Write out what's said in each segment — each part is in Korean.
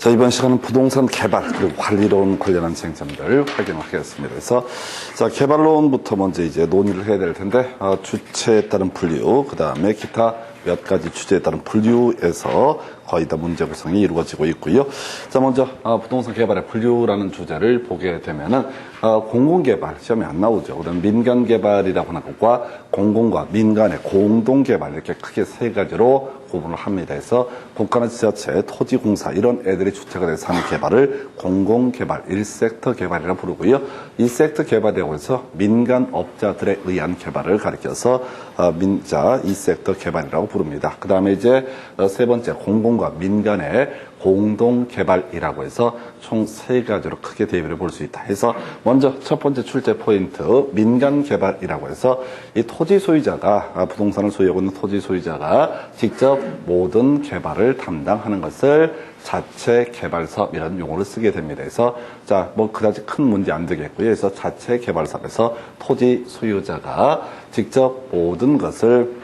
자, 이번 시간은 부동산 개발 그리고 관리론 관련한 쟁점들 확인하겠습니다. 그래서 자, 개발론부터 먼저 이제 논의를 해야 될 텐데 주체에 따른 분류, 그 다음에 기타 몇 가지 주제에 따른 분류에서 거의 다 문제 구성이 이루어지고 있고요. 자, 먼저 부동산 개발의 분류라는 주제를 보게 되면은 공공개발 시험에 안 나오죠. 그다음 민간개발이라고 하는 것과 공공과 민간의 공동개발 이렇게 크게 세 가지로 구분을 합니다. 그래서 국가나 지자체, 토지공사 이런 애들이 주체가 돼서 하는 개발을 공공개발, 1섹터 개발이라고 부르고요. 2섹터 개발이라고 해서 민간업자들에 의한 개발을 가리켜서 2섹터 개발이라고 부릅니다. 그 다음에 이제 세 번째 공공과 민간의 공동개발이라고 해서 총 세 가지로 크게 대비를 볼 수 있다. 해서 먼저 첫 번째 출제 포인트 민간개발이라고 해서 이 토지 소유자가 부동산을 소유하고 있는 토지 소유자가 직접 모든 개발을 담당하는 것을 자체 개발 사업 이라는 용어를 쓰게 됩니다. 그래서 자, 뭐 그다지 큰 문제 안 되겠고요. 그래서 자체 개발 사업에서 토지 소유자가 직접 모든 것을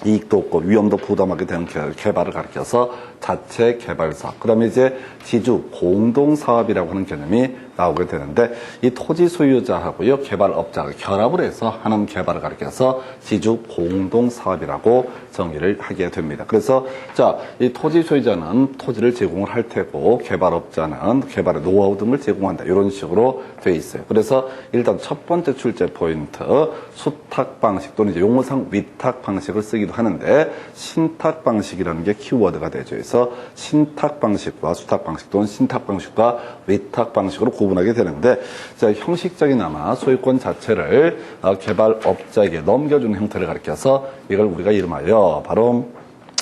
이익도 없고 위험도 부담하게 되는 개발을 가리켜서 자체 개발 사업. 그 다음에 이제 지주 공동 사업이라고 하는 개념이 나오게 되는데 이 토지 소유자하고요 개발업자가 결합을 해서 하는 개발을 가리켜서 지주 공동 사업이라고 정의를 하게 됩니다. 그래서 자, 이 토지 소유자는 토지를 제공을 할 테고 개발업자는 개발의 노하우 등을 제공한다. 이런 식으로 돼 있어요. 그래서 일단 첫 번째 출제 포인트 수탁 방식 또는 이제 용어상 위탁 방식을 쓰기도 하는데 신탁 방식이라는 게 키워드가 되죠. 그래서 신탁 방식과 수탁 방식 또는 신탁 방식과 위탁 방식으로 구분하게 되는데 자, 형식적이나마 소유권 자체를 개발업자에게 넘겨주는 형태를 가리켜서 이걸 우리가 이름하여 바로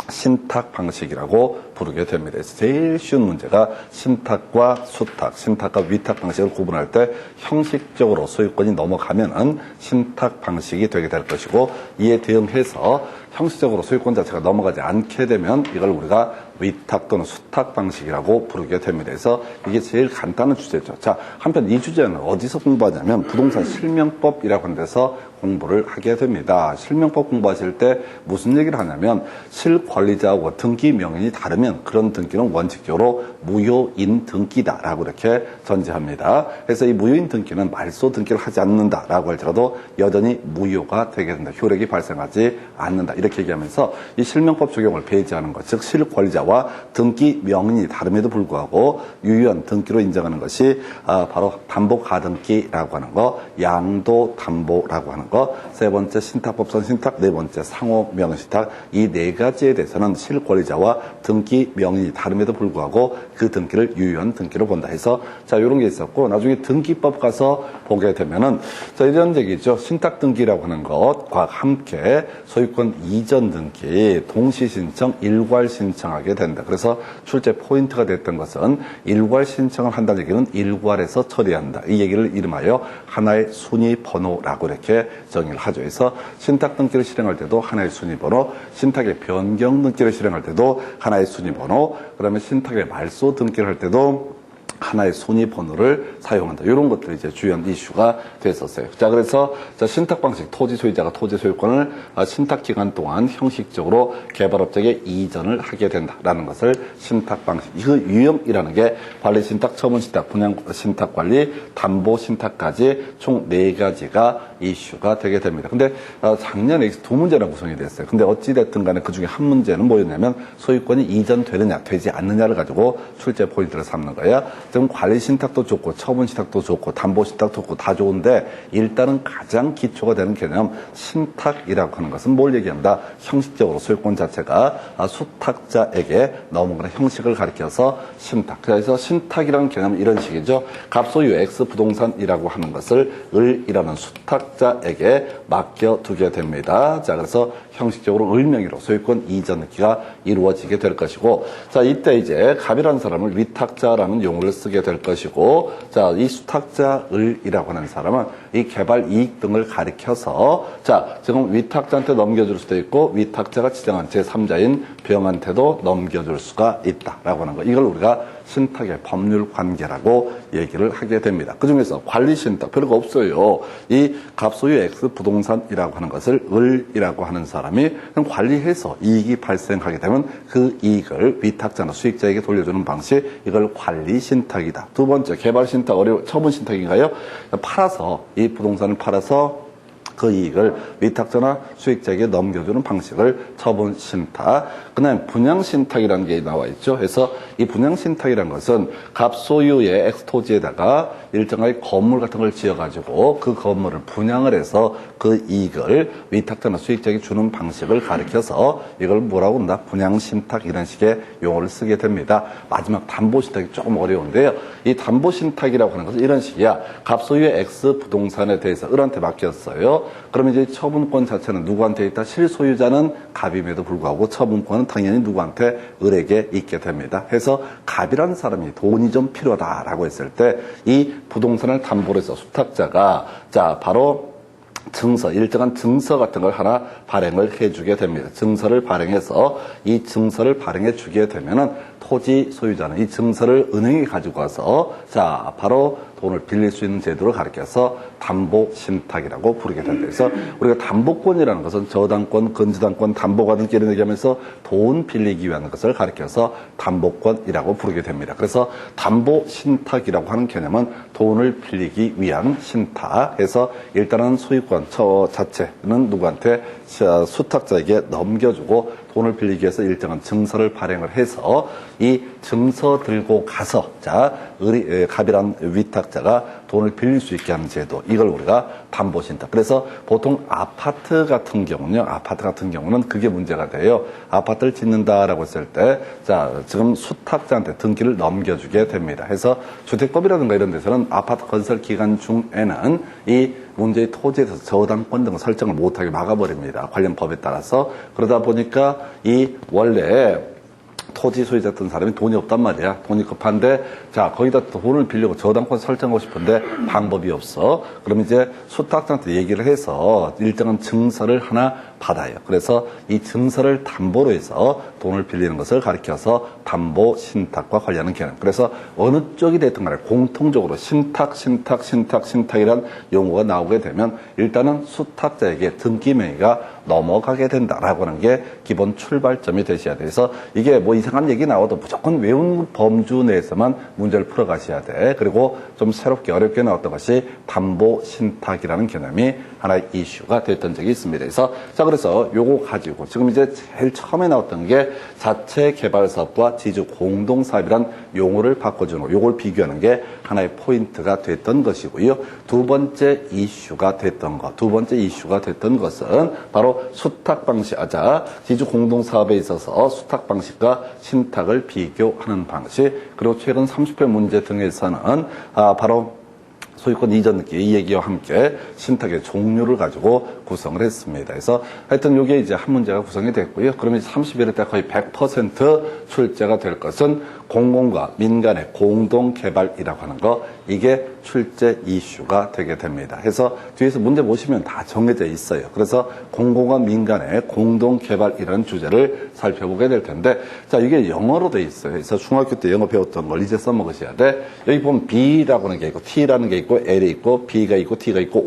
신탁 방식이라고 부르게 됩니다. 그래서 제일 쉬운 문제가 신탁과 수탁, 신탁과 위탁 방식을 구분할 때 형식적으로 소유권이 넘어가면은 신탁 방식이 되게 될 것이고 이에 대응해서 형식적으로 소유권 자체가 넘어가지 않게 되면 이걸 우리가 위탁 또는 수탁 방식이라고 부르게 됩니다. 그래서 이게 제일 간단한 주제죠. 자, 한편 이 주제는 어디서 공부하냐면 부동산 실명법이라고 하는 데서 공부를 하게 됩니다. 실명법 공부하실 때 무슨 얘기를 하냐면 실권리자하고 등기 명인이 다르면 그런 등기는 원칙적으로 무효인 등기다라고 이렇게 전제합니다. 그래서 이 무효인 등기는 말소 등기를 하지 않는다라고 할지라도 여전히 무효가 되게 된다. 효력이 발생하지 않는다. 이렇게 얘기하면서 이 실명법 적용을 배제하는 것, 즉 실권리자와 등기 명인이 다름에도 불구하고 유효한 등기로 인정하는 것이 바로 담보 가등기라고 하는 거, 양도 담보라고 하는 거, 세 번째 신탁법상 신탁, 네 번째 상호 명의 신탁, 이 네 가지에 대해서는 실권리자와 등기 명인이 다름에도 불구하고 그 등기를 유효한 등기로 본다 해서 자, 이런 게 있었고 나중에 등기법 가서 보게 되면은 자, 이런 얘기죠. 신탁 등기라고 하는 것과 함께 소유권 이전 등기, 동시 신청, 일괄 신청하게 된다. 그래서 출제 포인트가 됐던 것은 일괄 신청을 한다는 얘기는 일괄해서 처리한다. 이 얘기를 이름하여 하나의 순위 번호라고 이렇게 정의를 하죠. 그래서 신탁 등기를 실행할 때도 하나의 순위 번호, 신탁의 변경 등기를 실행할 때도 하나의 순위 번호, 그다음에 신탁의 말소 등기를 할 때도 하나의 순위 번호를 사용한다. 이런 것들이 이제 주요한 이슈가 됐었어요. 자, 그래서 자, 신탁 방식, 토지 소유자가 토지 소유권을 신탁 기간 동안 형식적으로 개발업자에게 이전을 하게 된다라는 것을 신탁 방식. 그 유형이라는 게 관리 신탁, 처분 신탁, 분양 신탁 관리, 담보 신탁까지 총 4가지가 이슈가 되게 됩니다. 근데 작년에 두 문제나 구성이 됐어요. 근데 어찌됐든 간에 그 중에 한 문제는 뭐였냐면 소유권이 이전되느냐, 되지 않느냐를 가지고 출제 포인트를 삼는 거예요. 지금 관리 신탁도 좋고 처분 신탁도 좋고 담보 신탁도 좋고 다 좋은데 일단은 가장 기초가 되는 개념 신탁이라고 하는 것은 뭘 얘기한다? 형식적으로 소유권 자체가 수탁자에게 넘어가는 형식을 가리켜서 신탁. 그래서 신탁이라는 개념은 이런 식이죠. 갑소유 X 부동산이라고 하는 것을 을이라는 수탁자에게 맡겨두게 됩니다. 자, 그래서 형식적으로 을 명의로 소유권 이전 등기가 이루어지게 될 것이고 자, 이때 이제 갑이라는 사람을 위탁자라는 용어를 쓰게 될 것이고 자, 이 수탁자 을이라고 하는 사람은 이 개발 이익 등을 가리켜서 자, 지금 위탁자한테 넘겨줄 수도 있고 위탁자가 지정한 제3자인 병한테도 넘겨줄 수가 있다라고 하는 거. 이걸 우리가 신탁의 법률 관계라고 얘기를 하게 됩니다. 그중에서 관리 신탁 별거 없어요. 이 갑소유 X 부동산이라고 하는 것을 을이라고 하는 사람이 관리해서 이익이 발생하게 되면 그 이익을 위탁자나 수익자에게 돌려주는 방식, 이걸 관리신탁이다. 두 번째, 개발신탁, 처분신탁인가요? 팔아서, 이 부동산을 팔아서 그 이익을 위탁자나 수익자에게 넘겨주는 방식을 처분신탁. 그 다음에 분양신탁이라는 게 나와 있죠. 그래서 이 분양신탁이라는 것은 갑소유의 X토지에다가 일정하게 건물 같은 걸 지어가지고 그 건물을 분양을 해서 그 이익을 위탁자나 수익자에게 주는 방식을 가리켜서 이걸 뭐라고 한다? 분양신탁, 이런 식의 용어를 쓰게 됩니다. 마지막 담보신탁이 조금 어려운데요. 이 담보신탁이라고 하는 것은 이런 식이야. 갑소유의 X 부동산에 대해서 을한테 맡겼어요. 그러면 이제 처분권 자체는 누구한테 있다? 실소유자는 갑임에도 불구하고 처분권은 당연히 누구한테? 을에게 있게 됩니다. 해서 갑이라는 사람이 돈이 좀 필요하다라고 했을 때 이 부동산을 담보로 해서 수탁자가 자 바로 증서, 일정한 증서 같은 걸 하나 발행을 해주게 됩니다. 증서를 발행해서 이 증서를 발행해 주게 되면은 토지 소유자는 이 증서를 은행에 가지고 와서 자 바로 돈을 빌릴 수 있는 제도를 가리켜서 담보신탁이라고 부르게 된다. 그래서 우리가 담보권이라는 것은 저당권, 건저당권, 담보가 등기 이런 얘기하면서 돈 빌리기 위한 것을 가리켜서 담보권이라고 부르게 됩니다. 그래서 담보신탁이라고 하는 개념은 돈을 빌리기 위한 신탁 해서 일단은 소유권 자체는 누구한테? 수탁자에게 넘겨주고 돈을 빌리기 위해서 일정한 증서를 발행을 해서 이 증서 들고 가서 자 갑이란 위탁자가 돈을 빌릴 수 있게 하는 제도, 이걸 우리가 담보신탁. 그래서 보통 아파트 같은 경우는 그게 문제가 돼요. 아파트를 짓는다라고 했을 때 자 지금 수탁자한테 등기를 넘겨주게 됩니다. 해서 주택법이라든가 이런 데서는 아파트 건설 기간 중에는 이 문제의 토지에 대해서 저당권 등을 설정을 못하게 막아버립니다. 관련 법에 따라서. 그러다 보니까 이 원래 토지 소유자였던 사람이 돈이 없단 말이야. 돈이 급한데 자 거기다 돈을 빌려고 저당권 설정하고 싶은데 방법이 없어. 그럼 이제 수탁자한테 얘기를 해서 일정한 증서를 하나 받아요. 그래서 이 증서를 담보로 해서 돈을 빌리는 것을 가리켜서 담보신탁과 관련한 개념. 그래서 어느 쪽이 됐든 간에 공통적으로 신탁이란 용어가 나오게 되면 일단은 수탁자에게 등기 명의가 넘어가게 된다라고 하는 게 기본 출발점이 되셔야 돼요. 그래서 이게 뭐 이상한 얘기 나와도 무조건 외운 범주 내에서만 문제를 풀어가셔야 돼. 그리고 좀 새롭게 어렵게 나왔던 것이 담보신탁이라는 개념이 하나의 이슈가 됐던 적이 있습니다. 그래서 요거 가지고 지금 이제 제일 처음에 나왔던 게 자체 개발 사업과 지주 공동 사업이란 용어를 바꿔주는 거, 요걸 비교하는 게 하나의 포인트가 됐던 것이고요. 두 번째 이슈가 됐던 것은 바로 수탁 방식, 지주 공동 사업에 있어서 수탁 방식과 신탁을 비교하는 방식, 그리고 최근 30회 문제 등에서는 바로 소유권 이전 등기 이 얘기와 함께 신탁의 종류를 가지고 구성을 했습니다. 그래서 하여튼 이게 이제 한 문제가 구성이 됐고요. 그러면 31회 때 거의 100% 출제가 될 것은 공공과 민간의 공동 개발이라고 하는 거, 이게 출제 이슈가 되게 됩니다. 그래서 뒤에서 문제 보시면 다 정해져 있어요. 그래서 공공과 민간의 공동 개발이라는 주제를 살펴보게 될 텐데, 자 이게 영어로 돼 있어요. 그래서 중학교 때 영어 배웠던 걸 이제 써먹으셔야 돼. 여기 보면 B라고 하는 게 있고 T라는 게 있고 L이 있고 B가 있고 T가 있고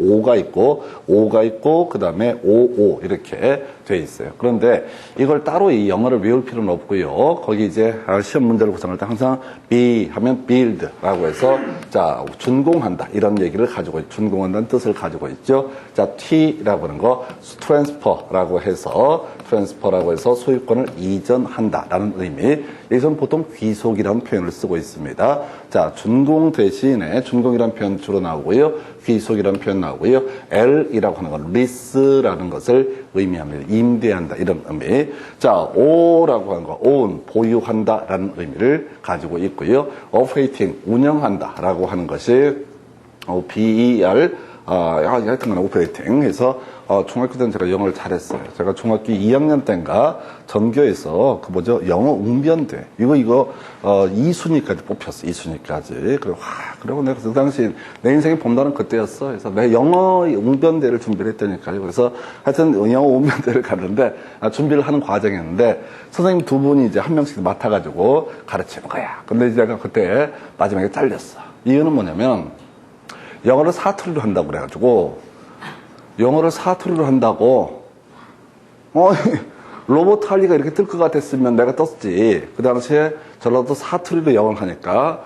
O가 있고 그 다음에 OO 이렇게 돼 있어요. 그런데 이걸 따로 이 영어를 외울 필요는 없고요. 거기 이제 시험 문제를 구성할 때 항상 B 하면 build라고 해서 자 준공한다 이런 얘기를 가지고 준공한다는 뜻을 가지고 있죠. 자 T라고 하는 거 transfer라고 해서 소유권을 이전한다라는 의미. 여기서는 보통 귀속이라는 표현을 쓰고 있습니다. 자 준공 대신에 준공이라는 표현 주로 나오고요. 귀속이라는 표현 나오고요. L이라고 하는 건 lease라는 것을 의미합니다. 임대한다 이런 의미. 자 O라고 하는 거 own 보유한다라는 의미를 가지고 있고요. operating 운영한다라고 하는 것이 BER 하여튼간 오퍼레이팅 해서 중학교 때는 제가 영어를 잘했어요. 제가 중학교 2학년 때인가 전교에서 영어 웅변대 이거 2순위까지 뽑혔어. 2순위까지. 그리고 내가 그 당시 내 인생의 봄날은 그때였어. 그래서 내 영어 웅변대를 준비를 했다니까요. 그래서 하여튼 영어 웅변대를 갔는데 준비를 하는 과정이었는데 선생님 두 분이 이제 한 명씩 맡아가지고 가르치는 거야. 근데 이제 제가 그때 마지막에 잘렸어. 이유는 뭐냐면 영어를 사투리로 한다고 그래가지고 영어를 사투리로 한다고? 로봇 할리가 이렇게 뜰 것 같았으면 내가 떴지. 그 당시에 전라도 사투리로 영어를 하니까,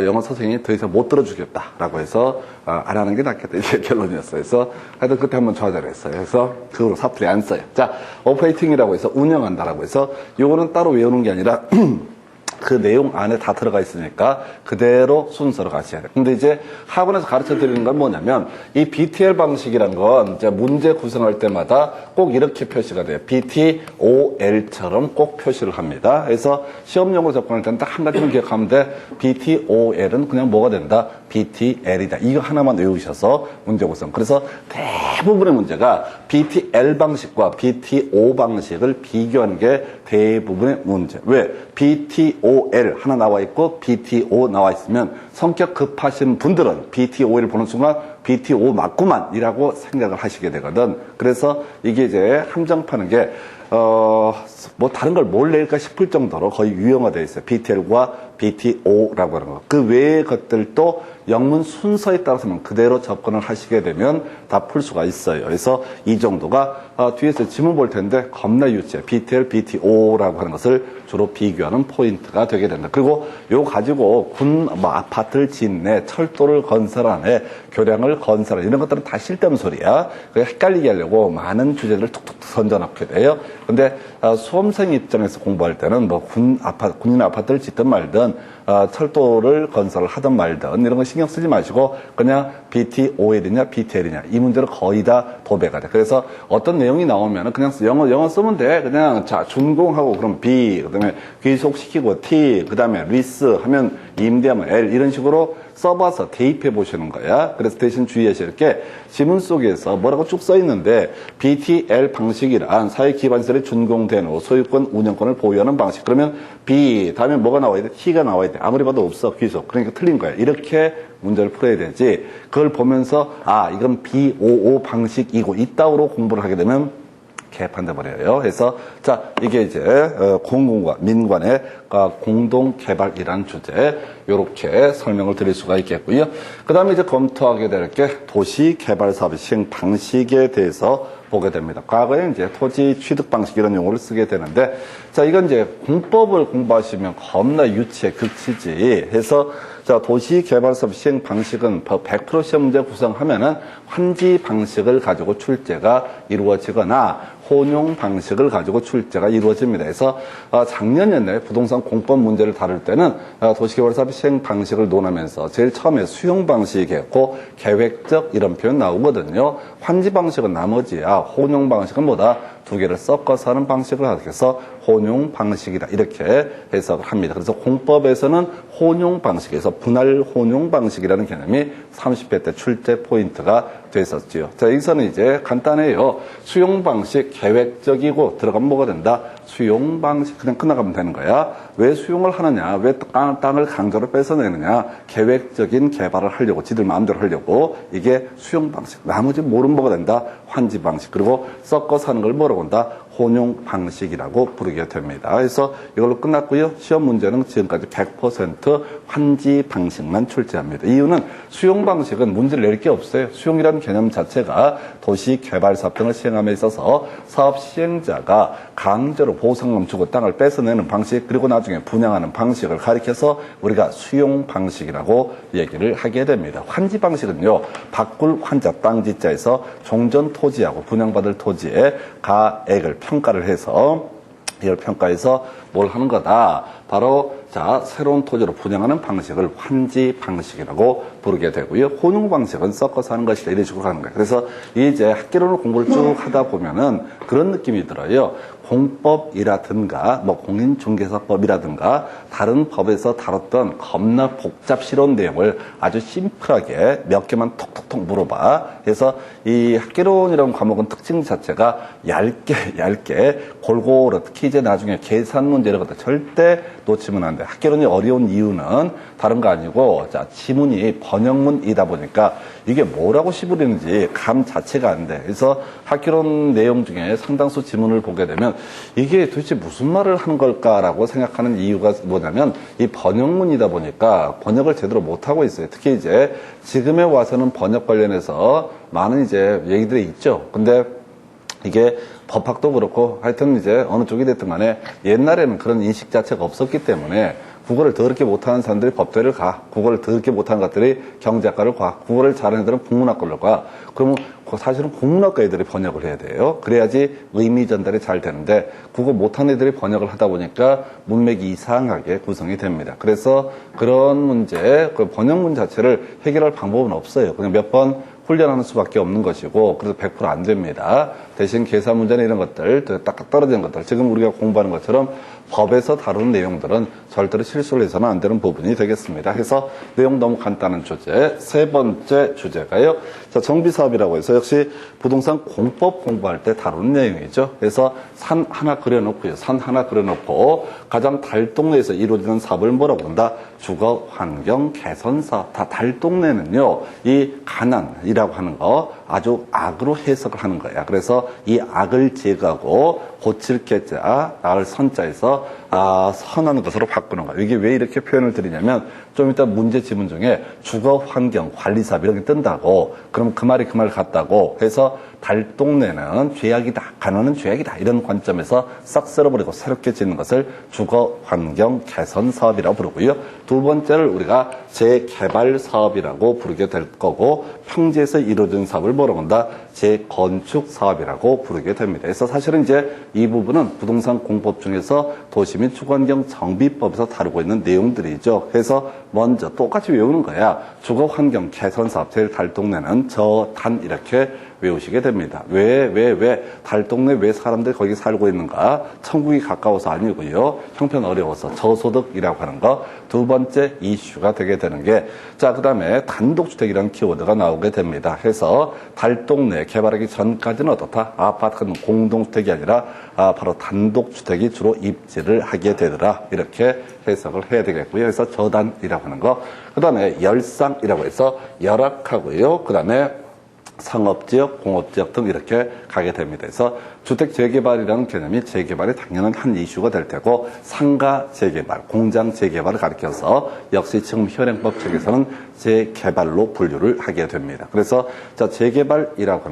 영어 선생님이 더 이상 못 들어주겠다라고 해서, 안 하는 게 낫겠다. 이게 결론이었어요. 그래서 하여튼 그때 한번 좌절했어요. 그래서 그걸로 사투리 안 써요. 자, 오퍼레이팅이라고 해서 운영한다라고 해서 요거는 따로 외우는 게 아니라 그 내용 안에 다 들어가 있으니까 그대로 순서로 가셔야 돼요. 근데 이제 학원에서 가르쳐 드리는 건 뭐냐면 이 BTL 방식이란 건 이제 문제 구성할 때마다 꼭 이렇게 표시가 돼요. BTOL처럼 꼭 표시를 합니다. 그래서 시험용으로 접근할 때는 딱 한 가지만 기억하면 돼. BTOL은 그냥 뭐가 된다? BTL이다. 이거 하나만 외우셔서 문제 구성. 그래서 대부분의 문제가 BTL 방식과 BTO 방식을 비교하는 게 대부분의 문제. 왜? BTOL 하나 나와 있고 BTO 나와 있으면 성격 급하신 분들은 BTO를 보는 순간 BTO 맞구만 이라고 생각을 하시게 되거든. 그래서 이게 이제 함정파는 게 뭐 다른 걸 뭘 낼까 싶을 정도로 거의 유형화되어 있어요. BTL과 BTO라고 하는 거. 그 외의 것들도 영문 순서에 따라서만 그대로 접근을 하시게 되면 다 풀 수가 있어요. 그래서 이 정도가 뒤에서 지문 볼 텐데 겁나 유치해. BTL, BTO라고 하는 것을 주로 비교하는 포인트가 되게 된다. 그리고 요 가지고 아파트를 짓네, 철도를 건설하네, 교량을 건설하네 이런 것들은 다 쓸데없는 소리야. 헷갈리게 하려고 많은 주제들을 툭툭 던져놓게 돼요. 근데 수험생 입장에서 공부할 때는 뭐 군인 아파트를 짓든 말든 철도를 건설을 하든 말든 이런 거 신경 쓰지 마시고 그냥 BTOL이냐 BTL이냐 이 문제는 거의 다 도배가 돼. 그래서 어떤 내용이 나오면 그냥 영어 쓰면 돼. 그냥 자 준공하고 그럼 B 그다음에 귀속시키고 T 그다음에 리스 하면 임대하면 L 이런 식으로 써봐서 대입해 보시는 거야. 그래서 대신 주의하실 게 지문 속에서 뭐라고 쭉 써 있는데 BTL 방식이란 사회 기반시설의 준공된 후 소유권 운영권을 보유하는 방식. 그러면 B 다음에 뭐가 나와야 돼? T가 나와야 돼. 아무리 봐도 없어. 귀속. 그러니까 틀린 거야. 이렇게 문제를 풀어야 되지. 그걸 보면서 이건 BOO 방식이고 이따위로 공부를 하게 되면 개판돼 버려요. 그래서 자 이게 이제 공공과 민관의 공동 개발이라는 주제 이렇게 설명을 드릴 수가 있겠고요. 그다음에 이제 검토하게 될 게 도시 개발 사업 시행 방식에 대해서 보게 됩니다. 과거에 이제 토지 취득 방식 이런 용어를 쓰게 되는데 자 이건 이제 공법을 공부하시면 겁나 유치해 극치지 해서 자 도시 개발 사업 시행 방식은 100% 시험 문제 구성하면은 환지 방식을 가지고 출제가 이루어지거나 혼용 방식을 가지고 출제가 이루어집니다. 그래서 작년에 부동산 공법 문제를 다룰 때는 도시개발사업 시행 방식을 논하면서 제일 처음에 수용 방식이었고 계획적 이런 표현 나오거든요. 환지 방식은 나머지야. 혼용 방식은 뭐다? 두 개를 섞어서 하는 방식을 하겠어 혼용 방식이다 이렇게 해석을 합니다. 그래서 공법에서는 혼용 방식에서 분할 혼용 방식이라는 개념이 30회 때 출제 포인트가 됐었지요. 자 여기서는 이제 간단해요. 수용 방식 계획적이고 들어가면 뭐가 된다? 수용 방식 그냥 끝나가면 되는 거야. 왜 수용을 하느냐? 왜 땅을 강제로 뺏어내느냐? 계획적인 개발을 하려고 지들 마음대로 하려고 이게 수용 방식. 나머지 모르면 뭐가 된다? 환지 방식. 그리고 섞어서 하는 걸 뭐라고 한다? 혼용 방식이라고 부르게 됩니다. 그래서 이걸로 끝났고요. 시험 문제는 지금까지 100% 환지 방식만 출제합니다. 이유는 수용 방식은 문제를 낼 게 없어요. 수용이라는 개념 자체가 도시 개발 사업 등을 시행함에 있어서 사업 시행자가 강제로 보상금 주고 땅을 뺏어내는 방식 그리고 나중에 분양하는 방식을 가리켜서 우리가 수용 방식이라고 얘기를 하게 됩니다. 환지 방식은요. 바꿀 환자 땅지자에서 종전 토지하고 분양받을 토지의 가액을 평가를 해서 이걸 평가해서 뭘 하는 거다. 바로 자 새로운 토지로 분양하는 방식을 환지 방식이라고 부르게 되고요. 혼용 방식은 섞어서 하는 것이다. 이런 식으로 하는 거예요. 그래서 이제 학계론을 공부를 쭉 하다 보면은 그런 느낌이 들어요. 공법이라든가 뭐 공인중개사법이라든가 다른 법에서 다뤘던 겁나 복잡스러운 내용을 아주 심플하게 몇 개만 톡톡톡 물어봐. 그래서 이 학계론이라는 과목은 특징 자체가 얇게 골고루 특히 이제 나중에 계산 문제 이런 것들 절대 놓치면 안 돼. 학계론이 어려운 이유는 다른 거 아니고 자 지문이 번역문이다 보니까 이게 뭐라고 시부리는지 감 자체가 안 돼. 그래서 학계론 내용 중에 상당수 지문을 보게 되면 이게 도대체 무슨 말을 하는 걸까라고 생각하는 이유가 뭐냐면 이 번역문이다 보니까 번역을 제대로 못하고 있어요. 특히 이제 지금에 와서는 번역 관련해서 많은 이제 얘기들이 있죠. 근데 이게 법학도 그렇고 하여튼 이제 어느 쪽이 됐든 간에 옛날에는 그런 인식 자체가 없었기 때문에 국어를 더럽게 못하는 사람들이 법대를 가. 국어를 더럽게 못하는 것들이 경제학과를 가. 국어를 잘하는 애들은 국문학과를 가. 그러면 사실은 국문학과 애들이 번역을 해야 돼요. 그래야지 의미 전달이 잘 되는데 국어 못하는 애들이 번역을 하다 보니까 문맥이 이상하게 구성이 됩니다. 그래서 그런 문제, 그 번역문 자체를 해결할 방법은 없어요. 그냥 몇 번 훈련하는 수밖에 없는 것이고 그래서 100% 안 됩니다. 대신 계산 문제나 이런 것들, 딱 떨어지는 것들, 지금 우리가 공부하는 것처럼 법에서 다루는 내용들은 절대로 실수를 해서는 안 되는 부분이 되겠습니다. 그래서 내용 너무 간단한 주제, 세 번째 주제가요. 자, 정비사업이라고 해서 역시 부동산 공법 공부할 때 다루는 내용이죠. 그래서 산 하나 그려놓고요. 산 하나 그려놓고 가장 달동네에서 이루어지는 사업을 뭐라고 한다? 주거 환경 개선 사업. 다 달동네는요, 이 가난이라고 하는 거 아주 악으로 해석을 하는 거야. 그래서 이 악을 제거하고 고칠 개자, 나을 선자에서 선한 것으로 바꾸는 거야. 이게 왜 이렇게 표현을 드리냐면 좀 이따 문제 지문 중에 주거 환경 관리 사업 이런 게 뜬다고. 그럼 그 말이 그 말 같다고 해서 달동네는 죄악이다, 가난은 죄악이다 이런 관점에서 싹 쓸어버리고 새롭게 짓는 것을 주거 환경 개선 사업이라고 부르고요. 두 번째를 우리가 재개발 사업이라고 부르게 될 거고 평지에서 이루어진 사업을 뭐라고 한다? 재건축 사업이라고 부르게 됩니다. 그래서 사실은 이제 이 부분은 부동산 공법 중에서 도시 및 주거환경 정비법에서 다루고 있는 내용들이죠. 그래서 먼저 똑같이 외우는 거야. 주거 환경 개선 사업 제일 달동네는 저단 이렇게 외우시게 됩니다. 왜 달동네 왜 사람들이 거기 살고 있는가? 천국이 가까워서 아니고요. 형편 어려워서 저소득이라고 하는 거. 두 번째 이슈가 되게 되는 게, 자, 그 다음에 단독주택이라는 키워드가 나오게 됩니다. 해서 달동네 개발하기 전까지는 어떻다? 아파트는 공동주택이 아니라 바로 단독주택이 주로 입지를 하게 되더라. 이렇게 해석을 해야 되겠고요. 그래서 저단이라고 하는 거. 그 다음에 열상이라고 해서 열악하고요. 그 다음에 상업지역, 공업지역 등 이렇게 가게 됩니다. 그래서 주택 재개발이라는 개념이 재개발이 당연한 한 이슈가 될 테고 상가 재개발, 공장 재개발을 가리켜서 역시 지금 현행법 측에서는 재개발로 분류를 하게 됩니다. 그래서 자, 재개발이라고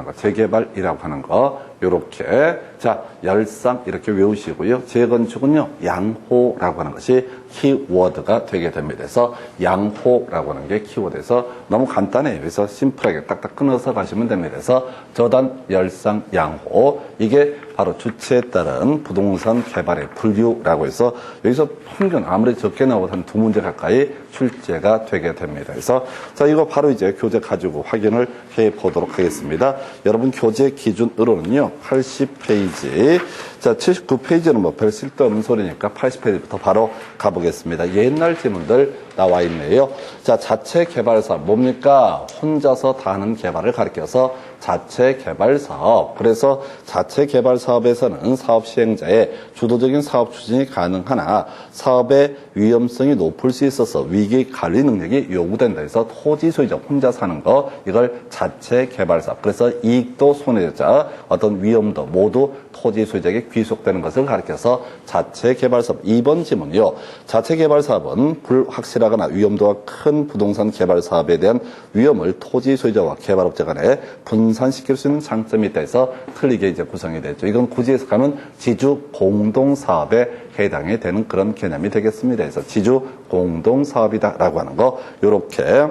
하는 거 요렇게 자, 열상 이렇게 외우시고요. 재건축은요, 양호라고 하는 것이 키워드가 되게 됩니다. 그래서 양호라고 하는 게 키워드에서 너무 간단해요. 그래서 심플하게 딱딱 끊어서 가시면 됩니다. 그래서 저단, 열상, 양호 이게 바로 주체에 따른 부동산 개발의 분류라고 해서 여기서 평균 아무리 적게 나와도 한 2문제 가까이 출제가 되게 됩니다. 그래서 자, 이거 바로 이제 교재 가지고 확인을 해 보도록 하겠습니다. 여러분 교재 기준으로는요 80페이지, 자 79페이지는 뭐 별 쓸데없는 소리니까 80페이지부터 바로 가보겠습니다. 옛날 질문들 나와 있네요. 자, 자체 개발 사업 뭡니까? 혼자서 다 하는 개발을 가리켜서 자체 개발 사업. 그래서 자체 개발 사업에서는 사업 시행자의 주도적인 사업 추진이 가능하나 사업의 위험성이 높을 수 있어서 위기 관리 능력이 요구된다 해서 토지 소유자 혼자 사는 거, 이걸 자체 개발 사업. 그래서 이익도 손해자, 어떤 위험도 모두 토지 소유자에게 귀속되는 것을 가리켜서 자체 개발 사업. 2번 지문이요. 자체 개발 사업은 불확실하거나 위험도가 큰 부동산 개발 사업에 대한 위험을 토지 소유자와 개발업자 간에 분산시킬 수 있는 장점이 있다 해서 틀리게 이제 구성이 됐죠. 이건 굳이 해석하면 지주 공동 사업에 해당이 되는 그런 개념이 되겠습니다. 그래서 지주 공동 사업이다라고 하는 거 요렇게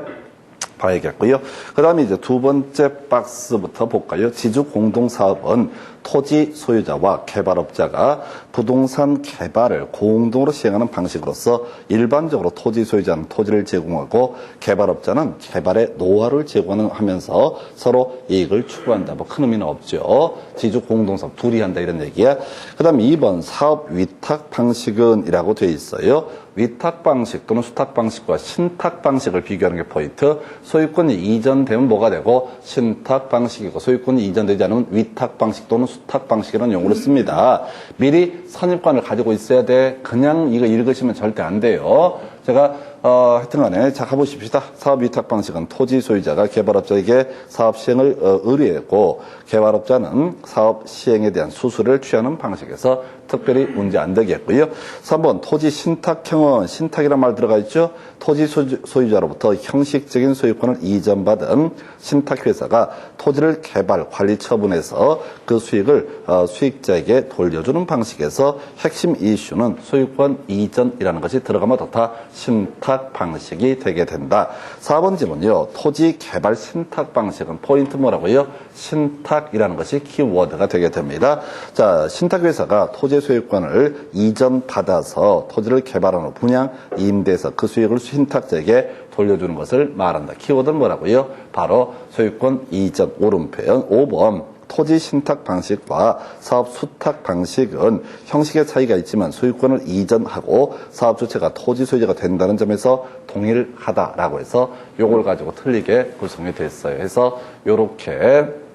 봐야겠고요. 그 다음에 이제 두 번째 박스부터 볼까요? 지주 공동 사업은 토지 소유자와 개발업자가 부동산 개발을 공동으로 시행하는 방식으로서 일반적으로 토지 소유자는 토지를 제공하고 개발업자는 개발의 노하우를 제공하면서 서로 이익을 추구한다. 뭐 큰 의미는 없죠. 지주 공동사업 둘이 한다 이런 얘기야. 그 다음에 2번 사업 위탁 방식은 이라고 되어 있어요. 위탁 방식 또는 수탁 방식과 신탁 방식을 비교하는 게 포인트. 소유권이 이전되면 뭐가 되고 신탁 방식이고 소유권이 이전되지 않으면 위탁 방식 또는 수탁 방식이라는 용어를 씁니다. 미리 선입관을 가지고 있어야 돼. 그냥 이거 읽으시면 절대 안 돼요. 제가 하여튼 간에 자 가보십시다. 사업 위탁 방식은 토지 소유자가 개발업자에게 사업 시행을 의뢰했고 개발업자는 사업 시행에 대한 수수료를 취하는 방식에서 특별히 문제 안 되겠고요. 3번 토지 신탁형은 신탁이란 말 들어가 있죠. 토지 소유자로부터 형식적인 소유권을 이전받은 신탁회사가 토지를 개발, 관리 처분해서 그 수익을 수익자에게 돌려주는 방식에서 핵심 이슈는 소유권 이전이라는 것이 들어가면 다 신탁 방식이 되게 된다. 4번 질문요. 토지 개발 신탁 방식은 포인트 뭐라고요? 신탁이라는 것이 키워드가 되게 됩니다. 자, 신탁회사가 토지 소유권을 이전받아서 토지를 개발한 후 분양, 임대해서 그 수익을 신탁자에게 돌려주는 것을 말한다. 키워드는 뭐라고요? 바로 소유권 이전 오른편 5번 토지 신탁 방식과 사업 수탁 방식은 형식의 차이가 있지만 소유권을 이전하고 사업 주체가 토지 소유자가 된다는 점에서 동일하다라고 해서 요걸 가지고 틀리게 구성이 됐어요. 그래서 요렇게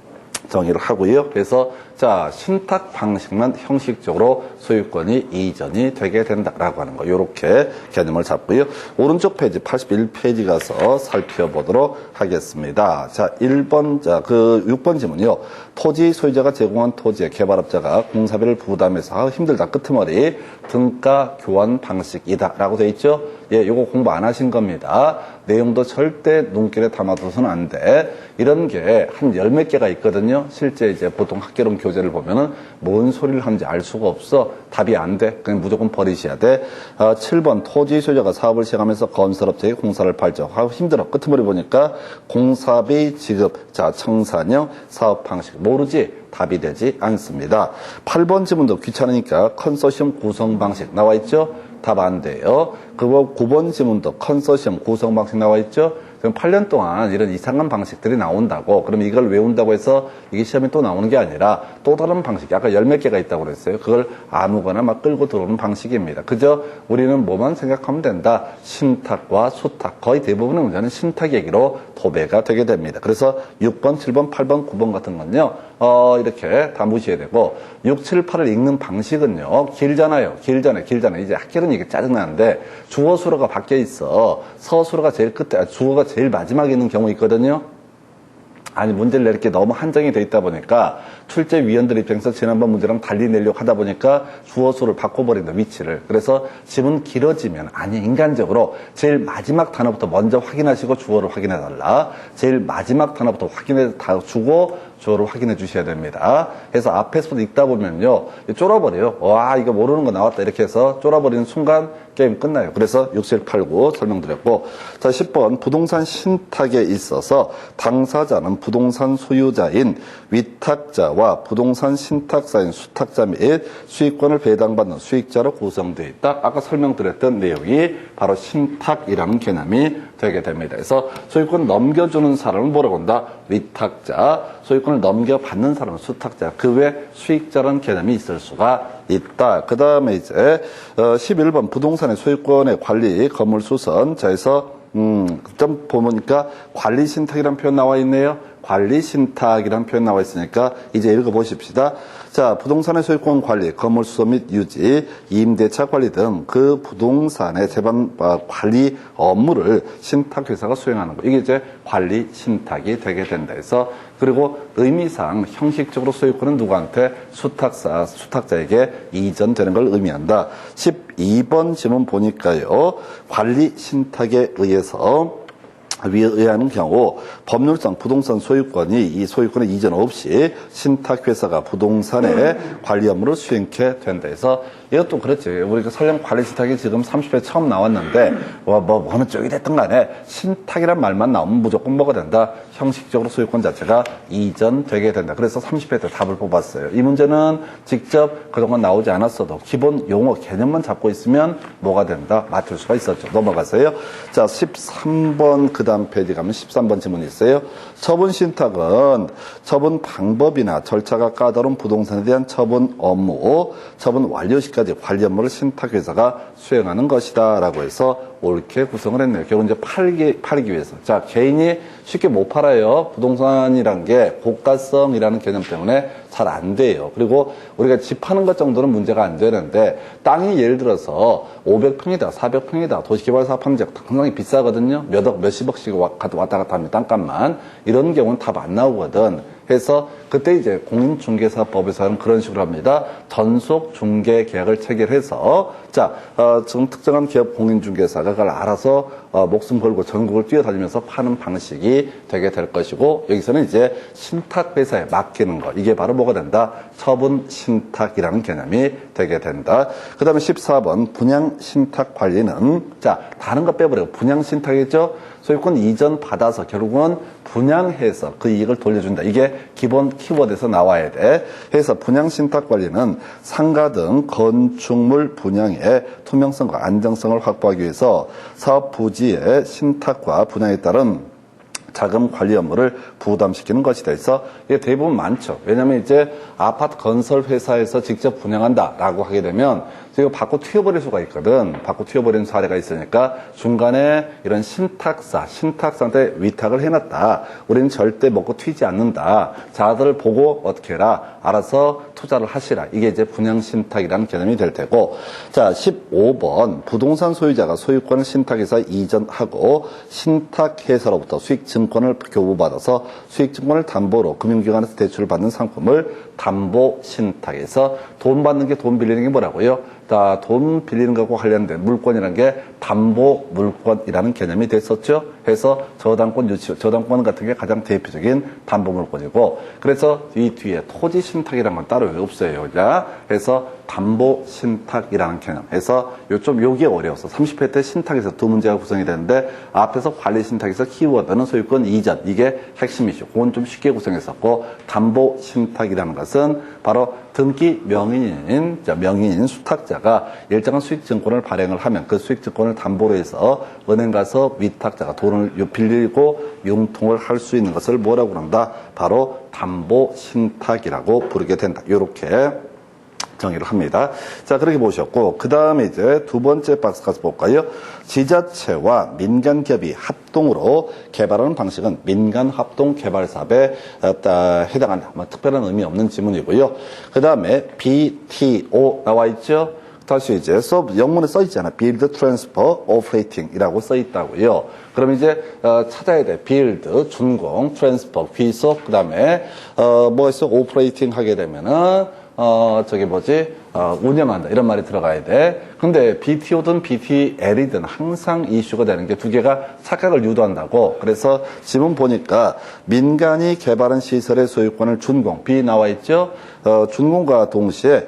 정의를 하고요. 그래서 자 신탁 방식만 형식적으로 소유권이 이전이 되게 된다라고 하는 거 이렇게 개념을 잡고요. 오른쪽 페이지 81페이지 가서 살펴보도록 하겠습니다. 자 1번 그 6번 질문이요. 토지 소유자가 제공한 토지에 개발업자가 공사비를 부담해서 힘들다 끄트머리 등가 교환 방식이다라고 돼 있죠. 예, 요거 공부 안 하신 겁니다. 내용도 절대 눈길에 담아둬서는 안 돼. 이런 게 한 열 몇 개가 있거든요. 실제 이제 보통 학개론 교재를 보면은 뭔 소리를 하는지 알 수가 없어. 답이 안 돼. 그냥 무조건 버리셔야 돼. 7번 토지 소유자가 사업을 시행하면서 건설업체에 공사를 발전하고 힘들어. 끄트머리 보니까 공사비 지급, 자 청산형 사업 방식 모르지? 답이 되지 않습니다. 8번 지문도 귀찮으니까 컨소시엄 구성 방식 나와 있죠? 답 안 돼요. 그거 9번 지문도 컨소시엄 구성 방식 나와 있죠? 그럼 8년 동안 이런 이상한 방식들이 나온다고, 그럼 이걸 외운다고 해서 이게 시험에 또 나오는 게 아니라 또 다른 방식, 아까 열 몇 개가 있다고 그랬어요. 그걸 아무거나 막 끌고 들어오는 방식입니다. 그저 우리는 뭐만 생각하면 된다. 신탁과 수탁, 거의 대부분의 문제는 신탁 얘기로 도배가 되게 됩니다. 그래서 6번, 7번, 8번, 9번 같은 건요, 이렇게 다 무시해야 되고, 6, 7, 8을 읽는 방식은요, 길잖아요. 이제 학교는 이게 짜증나는데, 주어 수로가 바뀌어 있어. 서수로가 제일 끝에, 주어가 제일 마지막에 있는 경우 있거든요. 아니 문제를 낼 게 너무 한정이 돼 있다 보니까 출제위원들 입장에서 지난번 문제랑 달리 내려고 하다 보니까 주어수를 바꿔버린다, 위치를. 그래서 지문 길어지면, 아니 인간적으로 제일 마지막 단어부터 먼저 확인하시고 주어를 확인해 달라. 제일 마지막 단어부터 확인해 다 주고 주어를 확인해 주셔야 됩니다. 그래서 앞에서부터 읽다 보면요, 쫄아버려요. 와, 이거 모르는 거 나왔다 이렇게 해서 쫄아버리는 순간 게임 끝나요. 그래서 6, 7, 8, 9 설명드렸고, 자 10번 부동산 신탁에 있어서 당사자는 부동산 소유자인 위탁자와 부동산 신탁사인 수탁자 및 수익권을 배당받는 수익자로 구성되어 있다. 아까 설명드렸던 내용이 바로 신탁이라는 개념이 되게 됩니다. 그래서 소유권 넘겨주는 사람은 뭐라고 한다? 위탁자, 소유권을 넘겨받는 사람은 수탁자, 그 외 수익자라는 개념이 있을 수가 있다. 그 다음에 이제 11번 부동산의 소유권의 관리, 건물 수선. 자, 해서 좀 보니까 관리 신탁이라는 표현 나와 있네요. 관리 신탁이라는 표현 나와 있으니까 이제 읽어보십시다. 자, 부동산의 소유권 관리, 건물 수선 및 유지, 임대차 관리 등 그 부동산의 재반 관리 업무를 신탁회사가 수행하는 거. 이게 이제 관리 신탁이 되게 된다 해서, 그리고 의미상 형식적으로 소유권은 누구한테? 수탁자에게 이전되는 걸 의미한다. 12번 지문 보니까요, 관리 신탁에 의해서 의하는 경우 법률상 부동산 소유권이 이 소유권의 이전 없이 신탁회사가 부동산의 관리 업무를 수행케 된다 해서, 이것도 그렇지. 우리가 설령 관리 신탁이 지금 30회 처음 나왔는데 어느 쪽이 됐든 간에 신탁이란 말만 나오면 무조건 뭐가 된다? 형식적으로 소유권 자체가 이전되게 된다. 그래서 30회 때 답을 뽑았어요. 이 문제는 직접 그동안 나오지 않았어도 기본 용어 개념만 잡고 있으면 뭐가 된다? 맞출 수가 있었죠. 넘어가세요. 자, 13번 그 다음 페이지 가면 13번 질문이 있어요. 처분 신탁은 처분 방법이나 절차가 까다로운 부동산에 대한 처분 업무, 처분 완료 시까지 관리 업무를 신탁회사가 수행하는 것이다 라고 해서 옳게 구성을 했네요. 결국 이제 팔기 위해서. 자, 개인이 쉽게 못 팔아요. 부동산이란 게 고가성이라는 개념 때문에 잘 안 돼요. 그리고 우리가 집 파는 것 정도는 문제가 안 되는데, 땅이 예를 들어서 500평이다, 400평이다, 도시개발사업 하면 상당히 비싸거든요. 몇 억, 몇십억씩 왔다 갔다 하면 땅값만. 이런 경우는 답 안 나오거든. 해서 그때 이제 공인중개사법에서는 그런 식으로 합니다. 전속 중개 계약을 체결해서 지금 특정한 기업 공인중개사가 그걸 알아서 목숨 걸고 전국을 뛰어다니면서 파는 방식이 되게 될 것이고, 여기서는 이제 신탁회사에 맡기는 거, 이게 바로 뭐가 된다? 처분 신탁이라는 개념이 되게 된다. 그 다음에 14번 분양신탁관리는, 다른 거 빼버려요. 분양신탁이죠. 소유권 이전 받아서 결국은 분양해서 그 이익을 돌려준다. 이게 기본 키워드에서 나와야 돼. 해서 분양신탁관리는 상가 등 건축물 분양의 투명성과 안정성을 확보하기 위해서 사업 부지의 신탁과 분양에 따른 자금 관리 업무를 부담시키는 것이다. 그래서 이게 대부분 많죠. 왜냐하면 이제 아파트 건설 회사에서 직접 분양한다라고 하게 되면 이거 받고 튀어버릴 수가 있거든. 받고 튀어버리는 사례가 있으니까 중간에 이런 신탁사한테 위탁을 해놨다. 우리는 절대 먹고 튀지 않는다. 자들을 보고 어떻게 해라. 알아서 투자를 하시라. 이게 이제 분양신탁이라는 개념이 될 테고. 자, 15번 부동산 소유자가 소유권을 신탁해서 이전하고 신탁회사로부터 수익증권을 교부받아서 수익증권을 담보로 금융기관에서 대출을 받는 상품을 담보신탁에서 돈 받는 게 돈 빌리는 게 뭐라고요? 돈 빌리는 것과 관련된 물건이라는 게 담보 물건이라는 개념이 됐었죠. 해서 저당권 유치, 저당권 같은 게 가장 대표적인 담보 물건이고, 그래서 이 뒤에 토지 신탁이라는 건 따로 없어요. 그래서 담보 신탁이라는 개념. 해서 요게 어려워서 30회 때 신탁에서 두 문제가 구성이 되는데, 앞에서 관리 신탁에서 키워드는 소유권 이전, 이게 핵심이죠. 그건 좀 쉽게 구성했었고, 담보 신탁이라는 것은 바로 등기 명의인 수탁자가 일정한 수익증권을 발행을 하면 그 수익증권을 담보로 해서 은행 가서 위탁자가 돈을 빌리고 융통을 할 수 있는 것을 뭐라고 한다? 바로 담보 신탁이라고 부르게 된다. 이렇게 정의를 합니다. 자, 그렇게 보셨고, 그 다음에 이제 두 번째 박스 가서 볼까요? 지자체와 민간 기업이 합동으로 개발하는 방식은 민간 합동 개발 사업에 해당한다. 특별한 의미 없는 지문이고요. 그 다음에 BTO 나와 있죠? 다시 이제 영문에 써 있잖아. Build, Transfer, Operating이라고 써 있다고요. 그럼 이제 찾아야 돼. Build, 준공, Transfer, 귀속, 그 다음에 뭐 있어? Operating 하게 되면은 운영한다. 이런 말이 들어가야 돼. 근데 BTO든 BTL이든 항상 이슈가 되는 게 두 개가 착각을 유도한다고. 그래서 지문 보니까 민간이 개발한 시설의 소유권을 준공, B 나와 있죠? 준공과 동시에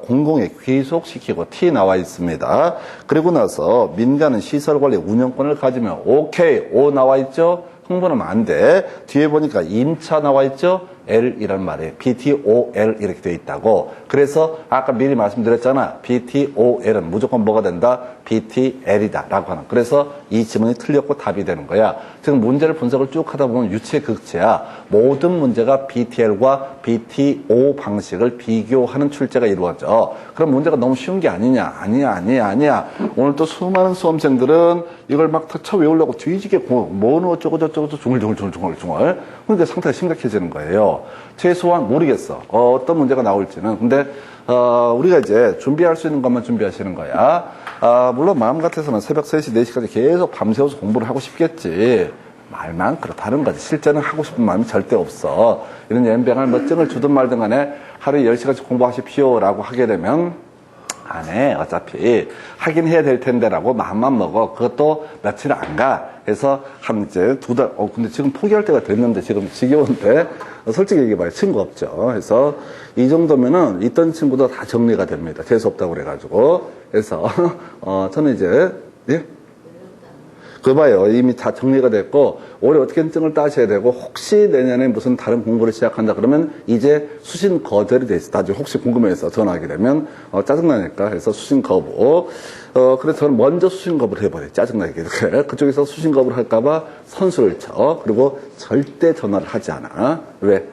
공공에 귀속시키고 T 나와 있습니다. 그리고 나서 민간은 시설관리 운영권을 가지면 오케이, O 나와 있죠? 흥분하면 안 돼. 뒤에 보니까 임차 나와 있죠? L이란 말이에요. BTOL 이렇게 되어 있다고. 그래서 아까 미리 말씀드렸잖아. BTOL은 무조건 뭐가 된다? BTL이다 라고 하는. 그래서 이 지문이 틀렸고 답이 되는 거야. 지금 문제를 분석을 쭉 하다 보면 유체극체야. 모든 문제가 BTL과 BTO 방식을 비교하는 출제가 이루어져. 그럼 문제가 너무 쉬운 게 아니냐? 아니야. 오늘 또 수많은 수험생들은 이걸 막 쳐 외우려고 뒤지게 뭐는 어쩌고 중얼. 그러니까 상태가 심각해지는 거예요. 최소한 모르겠어. 어떤 문제가 나올지는. 근데 우리가 이제 준비할 수 있는 것만 준비하시는 거야. 물론 마음 같아서는 새벽 3시, 4시까지 계속 밤새워서 공부를 하고 싶겠지. 말만 그렇다는 거지. 실제는 하고 싶은 마음이 절대 없어. 이런 연병할 멋증을 주든 말든 간에 하루에 10시간씩 공부하십시오라고 하게 되면 안 해. 어차피 하긴 해야 될 텐데라고 마음만 먹어. 그것도 며칠 안 가. 해서 한 이제 2달. 근데 지금 포기할 때가 됐는데 지금 지겨운데 솔직히 얘기해봐요. 친구 없죠. 그래서 이 정도면은 있던 친구도 다 정리가 됩니다. 재수 없다고 그래가지고. 그래서 저는 이제 그거 봐요. 이미 다 정리가 됐고 올해 어떻게 증을 따셔야 되고 혹시 내년에 무슨 다른 공부를 시작한다 그러면 이제 수신 거절이 돼 있어. 나중에 혹시 궁금해서 전화하게 되면 짜증나니까 해서 수신 거부. 그래서 저는 먼저 수신 거부를 해버려요. 짜증나게. 그쪽에서 수신 거부를 할까봐 선수를 쳐. 그리고 절대 전화를 하지 않아. 왜?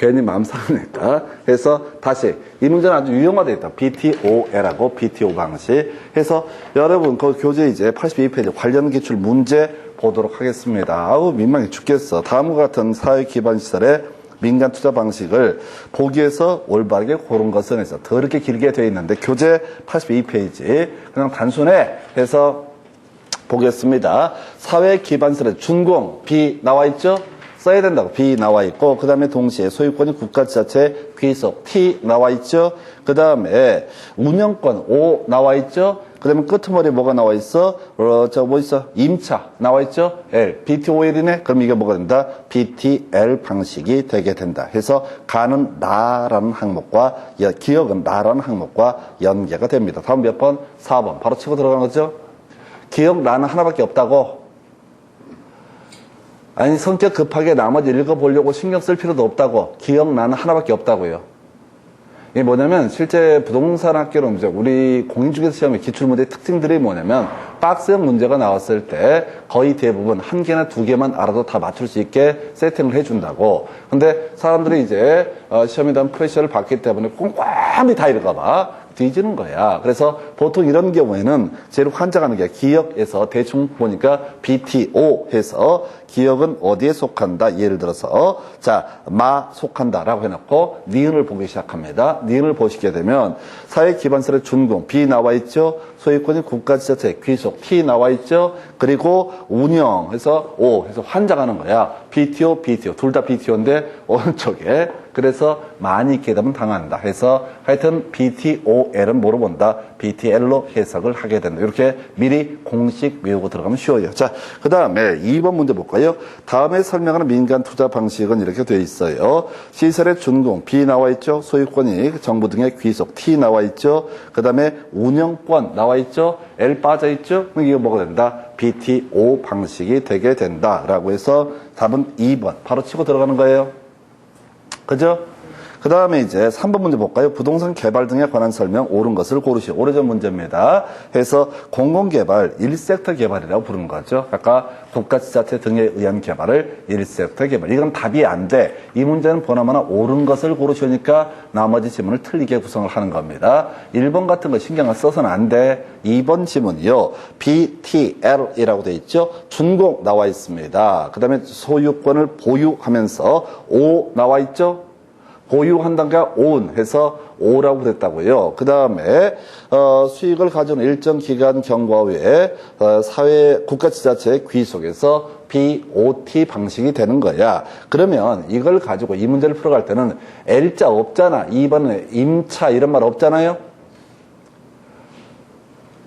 괜히 마음 상하니까. 해서 다시 이 문제는 아주 유용화되어 있다. BTOL하고 BTO 방식. 해서 여러분 그 교재 이제 82페이지 관련 기출 문제 보도록 하겠습니다. 아우 민망해 죽겠어. 다음과 같은 사회 기반 시설의 민간 투자 방식을 보기에서 올바르게 고른 것은 해서 더럽게 길게 되어 있는데 교재 82페이지 그냥 단순해 해서 보겠습니다. 사회 기반설의 준공 B 나와 있죠? 써야 된다고 B 나와 있고 그 다음에 동시에 소유권이 국가지자체 귀속 T 나와 있죠? 그 다음에 운영권 O 나와 있죠? 그 다음에 끄트머리에 뭐가 나와 있어? 뭐 있어? 임차 나와 있죠? L. BTOL이네? 그럼 이게 뭐가 된다? BTL 방식이 되게 된다. 해서 가는 나라는 항목과 기억은 나라는 항목과 연계가 됩니다. 다음 몇 번? 4번. 바로 치고 들어가는 거죠? 기억 나는 하나밖에 없다고? 아니 성격 급하게 나머지 읽어보려고 신경 쓸 필요도 없다고? 기억 나는 하나밖에 없다고요. 이게 뭐냐면 실제 부동산 학교로 이제 우리 공인중개사 시험의 기출문제의 특징들이 뭐냐면 박스형 문제가 나왔을 때 거의 대부분 한 개나 두 개만 알아도 다 맞출 수 있게 세팅을 해준다고. 근데 사람들이 이제 시험에 대한 프레셔를 받기 때문에 꼼꼼히 다 읽어봐. 뒤지는 거야. 그래서 보통 이런 경우에는 제일 환장하는 게 기억에서 대충 보니까 BTO 해서 기억은 어디에 속한다. 예를 들어서 자, 마 속한다라고 해놓고 니은을 보기 시작합니다. 니은을 보시게 되면 사회 기반설의 준공 B 나와 있죠. 소유권이 국가지자체 귀속 T 나와 있죠. 그리고 운영 해서 O 해서 환장하는 거야. BTO, BTO 둘 다 BTO인데 오른쪽에 그래서 많이 있게 되면 당한다 해서 하여튼 BTOL은 뭐로 본다? BTL로 해석을 하게 된다. 이렇게 미리 공식 외우고 들어가면 쉬워요. 자, 그 다음에 2번 문제 볼까요? 다음에 설명하는 민간 투자 방식은 이렇게 되어 있어요. 시설의 준공 B 나와 있죠. 소유권이 정부 등의 귀속 T 나와 있죠. 그 다음에 운영권 나와 있죠. L 빠져 있죠. 그럼 이거 뭐가 된다? BTO 방식이 되게 된다라고 해서 답은 2번 바로 치고 들어가는 거예요. 그죠? 그 다음에 이제 3번 문제 볼까요? 부동산 개발 등에 관한 설명 옳은 것을 고르시오. 오래전 문제입니다. 해서 공공개발 1섹터 개발이라고 부르는 거죠. 아까 국가지자체 등에 의한 개발을 1섹터 개발. 이건 답이 안 돼. 이 문제는 보나마나 옳은 것을 고르시오니까 나머지 지문을 틀리게 구성을 하는 겁니다. 1번 같은 거 신경을 써서는 안 돼. 2번 지문이요. BTL이라고 돼 있죠. 준공 나와 있습니다. 그 다음에 소유권을 보유하면서 O 나와 있죠. 보유한다가 own 해서 O라고 그랬다고요. 그 다음에 수익을 가져오는 일정 기간 경과 후에 사회 국가지자체 귀속에서 BOT 방식이 되는 거야. 그러면 이걸 가지고 이 문제를 풀어갈 때는 L자 없잖아. 2번에 임차 이런 말 없잖아요.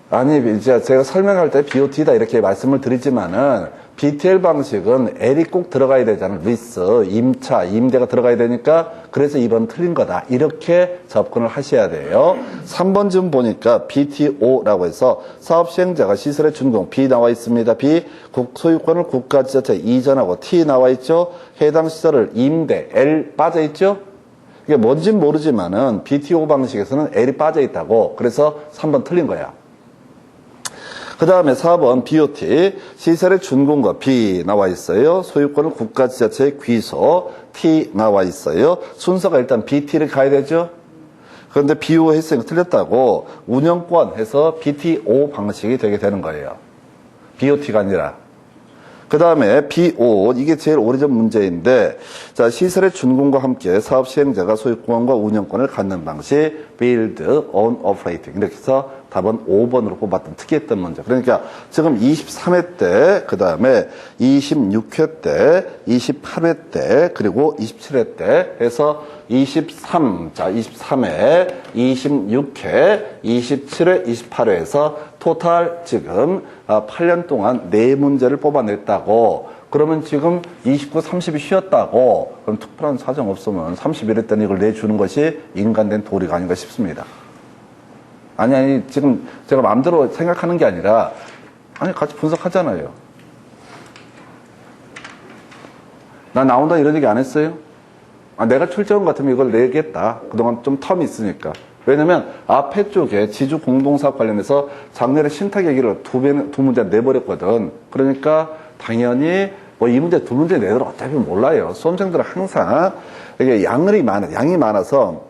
아니 이제 제가 설명할 때 BOT다 이렇게 말씀을 드리지만은 BTL 방식은 L이 꼭 들어가야 되잖아. 리스, 임차, 임대가 들어가야 되니까 그래서 2번 틀린 거다. 이렇게 접근을 하셔야 돼요. 3번 좀 보니까 BTO라고 해서 사업 시행자가 시설의 준공 B 나와 있습니다. B 소유권을 국가지자체 이전하고 T 나와 있죠. 해당 시설을 임대 L 빠져 있죠. 이게 뭔진 모르지만은 BTO 방식에서는 L이 빠져 있다고. 그래서 3번 틀린 거야. 그 다음에 4번 BOT 시설의 준공과 B 나와 있어요. 소유권은 국가지자체의 귀소 T 나와 있어요. 순서가 일단 BT를 가야 되죠. 그런데 BO 했으니까 틀렸다고 운영권 해서 BTO 방식이 되게 되는 거예요. BOT가 아니라. 그 다음에 BO 이게 제일 오래전 문제인데 자 시설의 준공과 함께 사업 시행자가 소유권과 운영권을 갖는 방식 Build, Own, Operating 이렇게 해서 답은 5번으로 뽑았던 특이했던 문제. 그러니까 지금 23회 때, 그 다음에 26회 때, 28회 때, 그리고 27회 때 해서 23회, 26회, 27회, 28회에서 토탈 지금 8년 동안 4문제를 뽑아냈다고. 그러면 지금 29, 30이 쉬었다고. 그럼 특별한 사정 없으면 31회 때는 이걸 내주는 것이 인간된 도리가 아닌가 싶습니다. 아니, 지금 제가 마음대로 생각하는 게 아니라, 아니, 같이 분석하잖아요. 나 나온다 이런 얘기 안 했어요? 내가 출제원 같으면 이걸 내겠다. 그동안 좀 텀이 있으니까. 왜냐면 앞에 쪽에 지주 공동사업 관련해서 작년에 신탁 얘기를 두 문제 내버렸거든. 그러니까 당연히 뭐 이 문제 두 문제 내들 어차피 몰라요. 수험생들은 항상 이게 양이 많아서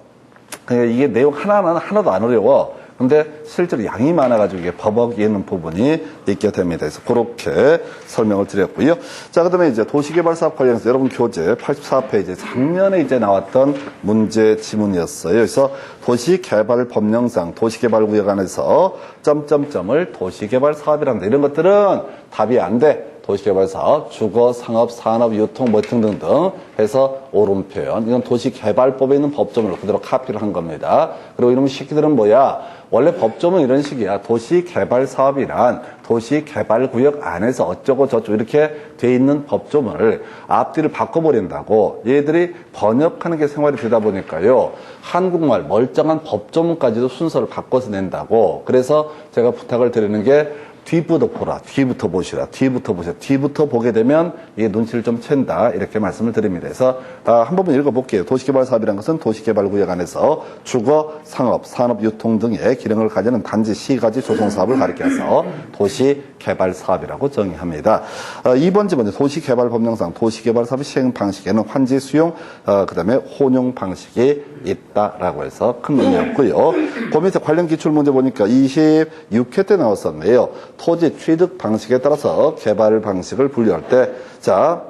이게 내용 하나도 안 어려워. 근데 실제로 양이 많아가지고 이게 버벅이는 부분이 있게 됩니다. 그래서 그렇게 설명을 드렸고요. 자, 그 다음에 이제 도시개발사업 관련해서 여러분 교재 84페이지 작년에 이제 나왔던 문제 지문이었어요. 그래서 도시개발법령상 도시개발구역 안에서 점점점을 도시개발사업이란다. 이런 것들은 답이 안 돼. 도시개발사업, 주거, 상업, 산업, 유통, 뭐 등등등 해서 옳은 표현. 이건 도시개발법에 있는 법조문을 그대로 카피를 한 겁니다. 그리고 이런 시기들은 뭐야? 원래 법조문 이런 식이야. 도시개발사업이란 도시개발구역 안에서 어쩌고 저쩌고 이렇게 돼 있는 법조문을 앞뒤를 바꿔버린다고 얘들이 번역하는 게 생활이 되다 보니까요. 한국말 멀쩡한 법조문까지도 순서를 바꿔서 낸다고. 그래서 제가 부탁을 드리는 게 뒤부터 보라, 뒤부터 보시라, 뒤부터 보시라, 뒤부터 보게 되면 이게 눈치를 좀 챈다 이렇게 말씀을 드립니다. 그래서 한 번만 읽어볼게요. 도시개발사업이라는 것은 도시개발구역 안에서 주거, 상업, 산업, 유통 등의 기능을 가지는 단지 시가지 조성사업을 가리켜서 도시개발사업이라고 정의합니다. 2번 지문에 도시개발법령상 도시개발사업의 시행 방식에는 환지 수용, 그 다음에 혼용 방식이 있다라고 해서 큰 의미였고요. 그 밑에 관련 기출문제 보니까 26회 때 나왔었네요. 토지 취득 방식에 따라서 개발 방식을 분류할 때, 자,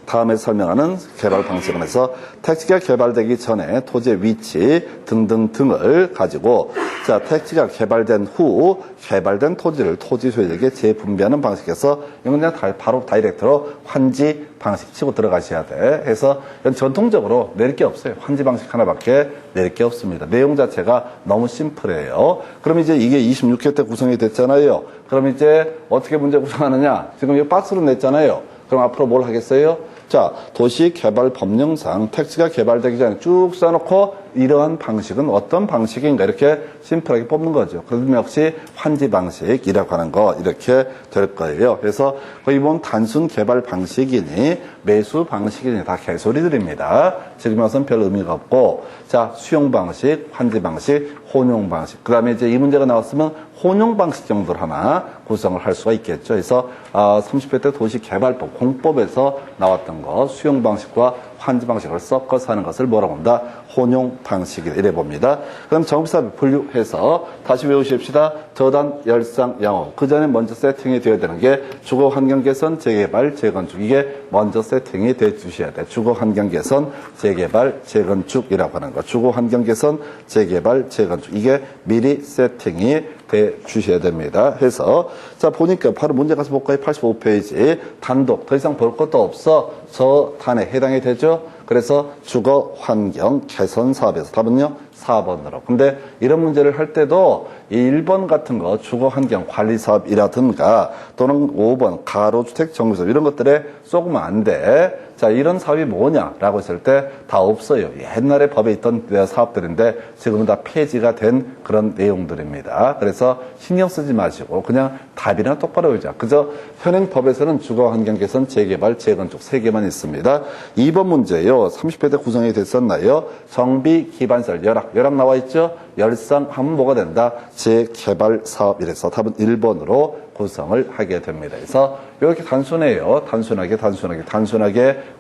다음에 설명하는 개발 방식은 해서 택지가 개발되기 전에 토지의 위치 등등등을 가지고, 자, 택지가 개발된 후 개발된 토지를 토지 소유자에게 재분배하는 방식에서 이건 그냥 바로 다이렉트로 환지 방식 치고 들어가셔야 돼. 해서 전통적으로 내릴 게 없어요. 환지 방식 하나밖에 내릴 게 없습니다. 내용 자체가 너무 심플해요. 그럼 이제 이게 26회 때 구성이 됐잖아요. 그럼 이제 어떻게 문제 구성하느냐? 지금 이 박스로 냈잖아요. 그럼 앞으로 뭘 하겠어요? 자, 도시개발법령상 택지가 개발되기 전에 쭉 써놓고 이러한 방식은 어떤 방식인가 이렇게 심플하게 뽑는 거죠. 그럼 역시 환지 방식이라고 하는 거 이렇게 될 거예요. 그래서 거기 보면 단순 개발 방식이니 매수 방식이니 다 개소리들입니다. 지금 와서는 별 의미가 없고, 자, 수용 방식, 환지 방식, 혼용 방식. 그 다음에 이제 이 문제가 나왔으면 혼용 방식 정도를 하나 구성을 할 수가 있겠죠. 그래서 30회 때 도시개발법 공법에서 나왔던 거 수용 방식과 환지 방식을 섞어서 하는 것을 뭐라고 합니다? 혼용 방식이라 이래 봅니다. 그럼 정비사업 분류해서 다시 외우십시다. 저단, 열상, 양호. 그 전에 먼저 세팅이 되어야 되는 게 주거 환경 개선, 재개발, 재건축. 이게 먼저 세팅이 돼 주셔야 돼. 주거 환경 개선, 재개발, 재건축이라고 하는 거. 주거 환경 개선, 재개발, 재건축. 이게 미리 세팅이 돼 주셔야 됩니다. 해서 자 보니까 바로 문제 가서 볼까요? 85페이지 단독 더 이상 볼 것도 없어. 저 단에 해당이 되죠. 그래서 주거 환경 개선 사업에서 답은요 4번으로. 근데 이런 문제를 할 때도 이 1번 같은 거 주거 환경 관리 사업이라든가 또는 5번 가로주택 정비사업 이런 것들에 쏘으면 안 돼. 자, 이런 사업이 뭐냐라고 했을 때 다 없어요. 옛날에 법에 있던 사업들인데 지금은 다 폐지가 된 그런 내용들입니다. 그래서 신경 쓰지 마시고 그냥 답이나 똑바로 외우자. 그저 현행 법에서는 주거 환경 개선, 재개발, 재건축 3개만 있습니다. 2번 문제요. 30회 때 구성이 됐었나요? 정비 기반시설 열악 나와 있죠? 열상 하면 뭐가 된다? 재개발 사업 이래서 답은 1번으로 구성을 하게 됩니다. 그래서 이렇게 단순해요. 단순하게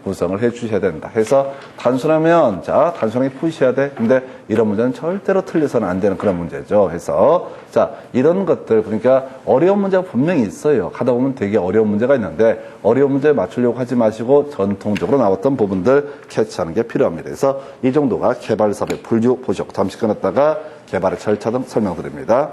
구성을 해 주셔야 된다. 그래서 단순하면 자, 단순하게 푸셔야 돼. 근데 이런 문제는 절대로 틀려서는 안 되는 그런 문제죠. 그래서 자, 이런 것들 그러니까 어려운 문제가 분명히 있어요. 가다 보면 되게 어려운 문제가 있는데 어려운 문제 맞추려고 하지 마시고 전통적으로 나왔던 부분들 캐치하는 게 필요합니다. 그래서 이 정도가 개발 사업의 분류 보셨고 잠시 끊었다가 개발의 절차 등 설명드립니다.